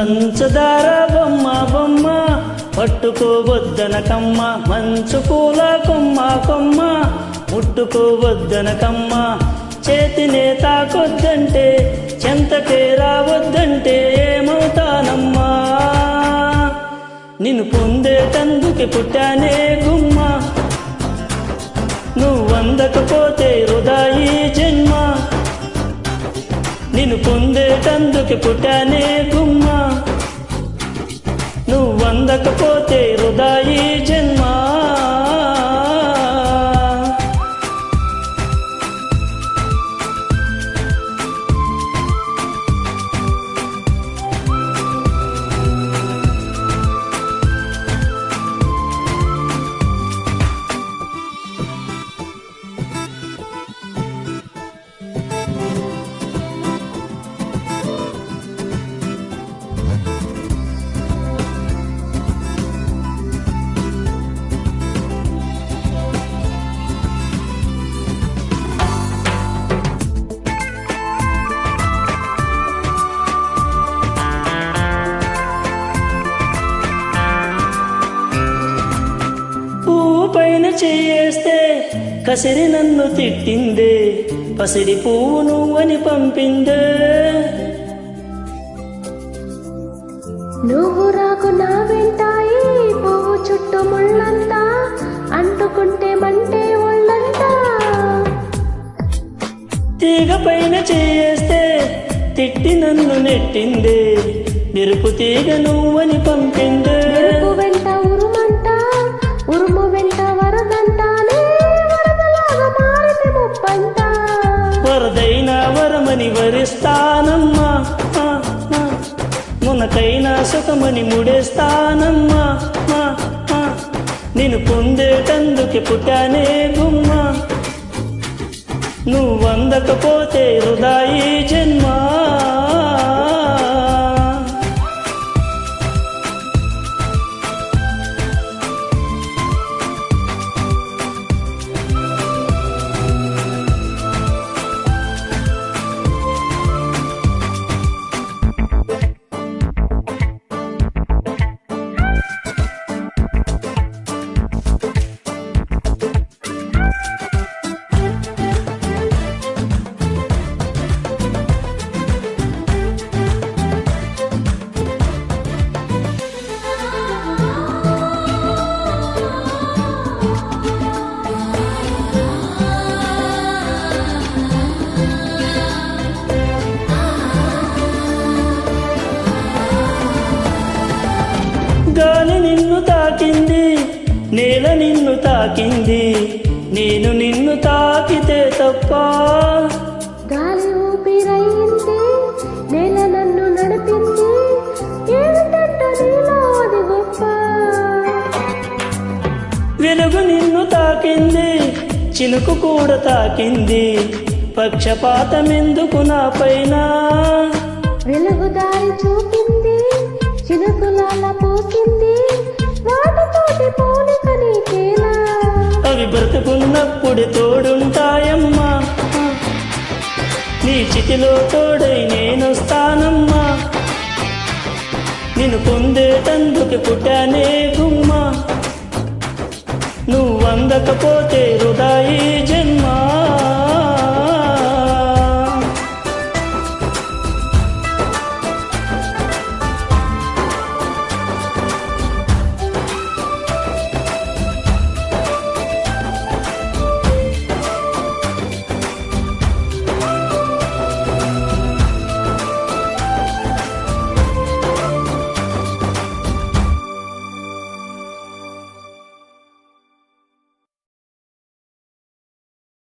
పంచదార బొమ్మ బొమ్మ పట్టుకోవద్దనకమ్మ, మంచు పూల కొమ్మ కొమ్మ ముట్టుకోవద్దనకమ్మ, చేతినే తాకొద్దంటే చెంతకే రావద్దంటే ఏమవుతానమ్మా, నిన్ను పొందేటందుకే పుట్టానే గుమ్మ, నువ్వందకపోతే వృధా ఈ జన్మ, నిన్ను పొందేటందుకే పుట్టానే గుమ్మ, నువ్వందకపోతే వృధా ఈ జన్మ. పైన చేయేస్తే కసిరి నన్ను తిట్టిందే, పసిడి పువ్వు నువ్వని పంపిందే, నువ్వు రాకు నా వెంటాయి పువ్వు చుట్టూ ముళ్ళంతా, అంటుకుంటే మంటే ఒళ్ళంతా, తీగ పైన చేయేస్తే తిట్టి నన్ను నెట్టిందే, మెరుపు తీగ నువ్వని పంపిందే, మెరుపు వెంట ఉరుమంట ఉరుము వెంట వరదంటానే, వరదలాగా మారితే ముప్పంట, వరదైనా వరమని వరిస్తానమ్మా, మునకైనా సుఖమని ముడేస్తానమ్మా, నిన్ను పొందేటందుకే పుట్టానే గుమ్మ, నువ్వందకపోతే వృధా ఈ జన్మ. గాలి నిన్ను తాకింది, నేల నిన్ను తాకింది, నేను నిన్ను తాకితే తప్ప, గాలి ఊపిరయింది నేల నన్ను నడిపింది, ఏమిటంట నీలో అది గొప్ప, వెలుగు నిన్ను తాకింది, చినుకు కూడా తాకింది, పక్షపాతమెందుకు నా పైన, వెలుగు దారి చూపింది చినుకులాల పోసింది, వాటితోటి పోలిక నీకేలా, అవి బ్రతుకున్నప్పుడు తోడుంటాయమ్మా, నీ చితిలో తోడై నేనొస్తానమ్మా, నిన్ను పొందేటందుకు పుట్టానే గుమ్మ, నువ్వందకపోతే వృధా ఈ జన్మ.